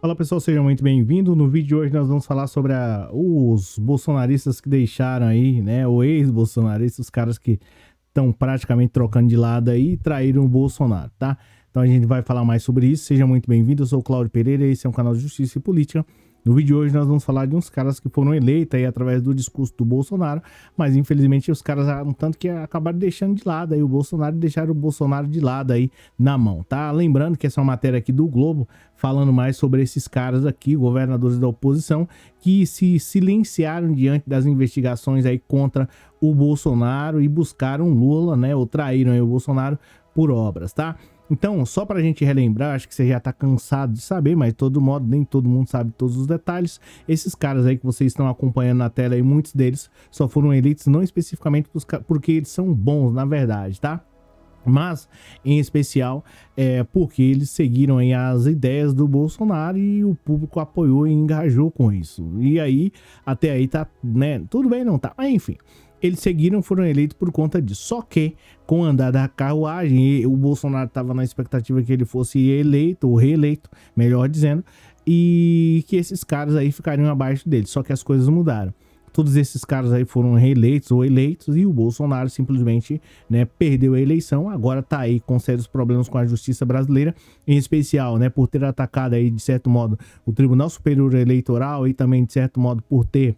Fala pessoal, sejam muito bem-vindos. No vídeo de hoje nós vamos falar sobre os bolsonaristas que deixaram aí, né, o ex-bolsonaristas, os caras que estão praticamente trocando de lado aí e traíram o Bolsonaro, tá? Então a gente vai falar mais sobre isso. Seja muito bem-vindo, eu sou o Cláudio Pereira e esse é um canal de Justiça e Política. No vídeo de hoje nós vamos falar de uns caras que foram eleitos aí através do discurso do Bolsonaro, mas infelizmente os caras, um tanto que acabaram deixando de lado aí o Bolsonaro e deixaram o Bolsonaro de lado aí na mão, tá? Lembrando que essa é uma matéria aqui do Globo, falando mais sobre esses caras aqui, governadores da oposição, que se silenciaram diante das investigações aí contra o Bolsonaro e buscaram Lula, né, ou traíram aí o Bolsonaro por obras, tá? Então, só para a gente relembrar, acho que você já está cansado de saber, mas de todo modo, nem todo mundo sabe todos os detalhes. Esses caras aí que vocês estão acompanhando na tela, e muitos deles só foram eleitos não especificamente porque eles são bons, na verdade, tá? Mas, em especial, porque eles seguiram aí as ideias do Bolsonaro e o público apoiou e engajou com isso. E aí, até aí tá, né? Tudo bem, não tá? Mas enfim, eles seguiram, foram eleitos por conta disso. Só que, com o andar da carruagem, o Bolsonaro estava na expectativa que ele fosse eleito, ou reeleito, melhor dizendo, e que esses caras aí ficariam abaixo dele. Só que as coisas mudaram. Todos esses caras aí foram reeleitos ou eleitos e o Bolsonaro simplesmente, né, perdeu a eleição. Agora tá aí com sérios problemas com a justiça brasileira, em especial, né, por ter atacado aí, de certo modo, o Tribunal Superior Eleitoral e também, de certo modo, por ter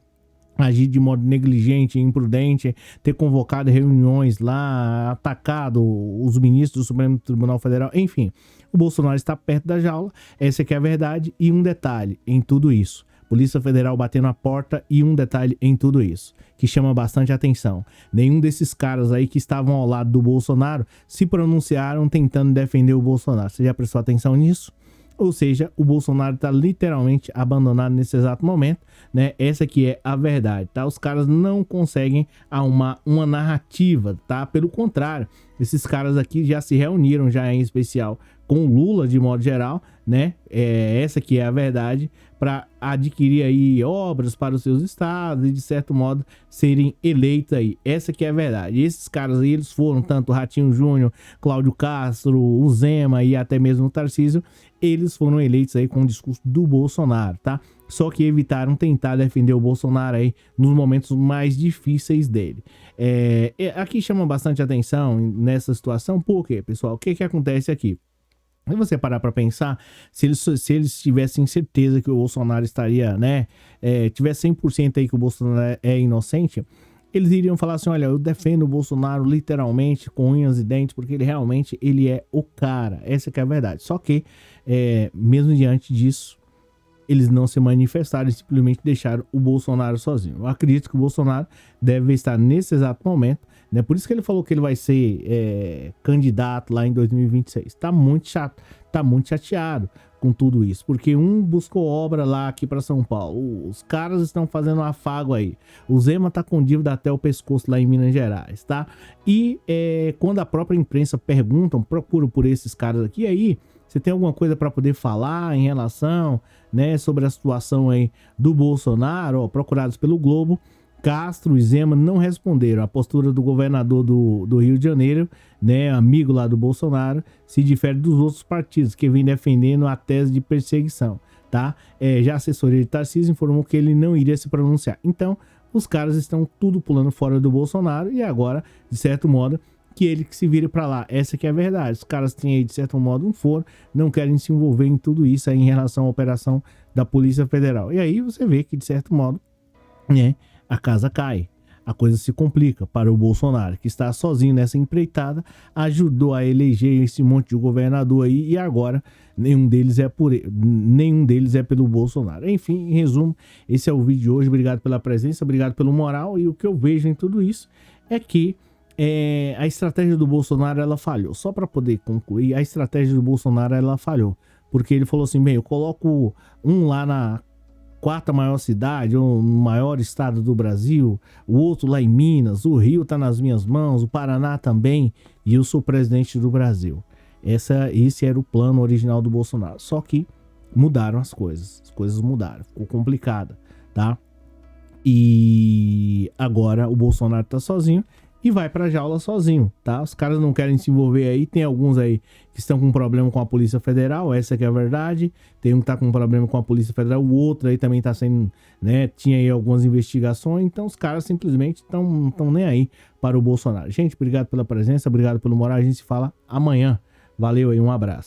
agir de modo negligente e imprudente, ter convocado reuniões lá, atacado os ministros do Supremo Tribunal Federal, enfim. O Bolsonaro está perto da jaula, essa aqui é a verdade. E um detalhe em tudo isso: Polícia Federal batendo a porta, e um detalhe em tudo isso, que chama bastante atenção: nenhum desses caras aí que estavam ao lado do Bolsonaro se pronunciaram tentando defender o Bolsonaro. Você já prestou atenção nisso? Ou seja, o Bolsonaro está literalmente abandonado nesse exato momento, né? Essa aqui é a verdade, tá? Os caras não conseguem arrumar uma narrativa, tá? Pelo contrário, esses caras aqui já se reuniram, já em especial com o Lula de modo geral, né? Essa aqui é a verdade, para adquirir aí obras para os seus estados e de certo modo serem eleitos aí. Essa aqui é a verdade. E esses caras aí, eles foram, tanto o Ratinho Júnior, Cláudio Castro, o Zema e até mesmo o Tarcísio, eles foram eleitos aí com o discurso do Bolsonaro, tá? Só que evitaram tentar defender o Bolsonaro aí nos momentos mais difíceis dele. Aqui chama bastante atenção nessa situação, porque, pessoal, o que acontece aqui? Se você parar para pensar, se eles tivessem certeza que o Bolsonaro estaria, né, tivesse 100% aí que o Bolsonaro é inocente, eles iriam falar assim: olha, eu defendo o Bolsonaro literalmente com unhas e dentes, porque ele realmente é o cara. Essa que é a verdade. Só que, mesmo diante disso, eles não se manifestaram e simplesmente deixaram o Bolsonaro sozinho. Eu acredito que o Bolsonaro deve estar nesse exato momento, né? Por isso que ele falou que ele vai ser candidato lá em 2026. Tá muito chato, tá muito chateado com tudo isso, porque um buscou obra lá aqui para São Paulo, os caras estão fazendo um afago aí, o Zema tá com dívida até o pescoço lá em Minas Gerais, tá? E quando a própria imprensa perguntam, procuram por esses caras aqui, aí você tem alguma coisa para poder falar em relação, né, sobre a situação aí do Bolsonaro? Ó, procurados pelo Globo, Castro e Zema não responderam. A postura do governador do Rio de Janeiro, né, amigo lá do Bolsonaro, se difere dos outros partidos que vêm defendendo a tese de perseguição, tá? Já a assessoria de Tarcísio informou que ele não iria se pronunciar. Então, os caras estão tudo pulando fora do Bolsonaro e agora, de certo modo, que ele que se vire para lá. Essa que é a verdade. Os caras têm aí, de certo modo, um foro, não querem se envolver em tudo isso aí em relação à operação da Polícia Federal. E aí você vê que, de certo modo, né, a casa cai. A coisa se complica para o Bolsonaro, que está sozinho nessa empreitada, ajudou a eleger esse monte de governador aí, e agora nenhum deles é pelo Bolsonaro. Enfim, em resumo, esse é o vídeo de hoje. Obrigado pela presença, obrigado pelo moral, e o que eu vejo em tudo isso é que a estratégia do Bolsonaro, ela falhou. Só para poder concluir, a estratégia do Bolsonaro, ela falhou, porque ele falou assim: bem, eu coloco um lá na quarta maior cidade, ou no maior estado do Brasil, o outro lá em Minas, o Rio tá nas minhas mãos, o Paraná também, e eu sou presidente do Brasil. Esse era o plano original do Bolsonaro. Só que mudaram as coisas mudaram, ficou complicada, tá? E agora o Bolsonaro tá sozinho e vai pra jaula sozinho, tá? Os caras não querem se envolver aí, tem alguns aí que estão com problema com a Polícia Federal, essa que é a verdade, tem um que tá com problema com a Polícia Federal, o outro aí também tá sendo, né, tinha aí algumas investigações, então os caras simplesmente estão nem aí para o Bolsonaro. Gente, obrigado pela presença, obrigado pelo moral, a gente se fala amanhã. Valeu aí, um abraço.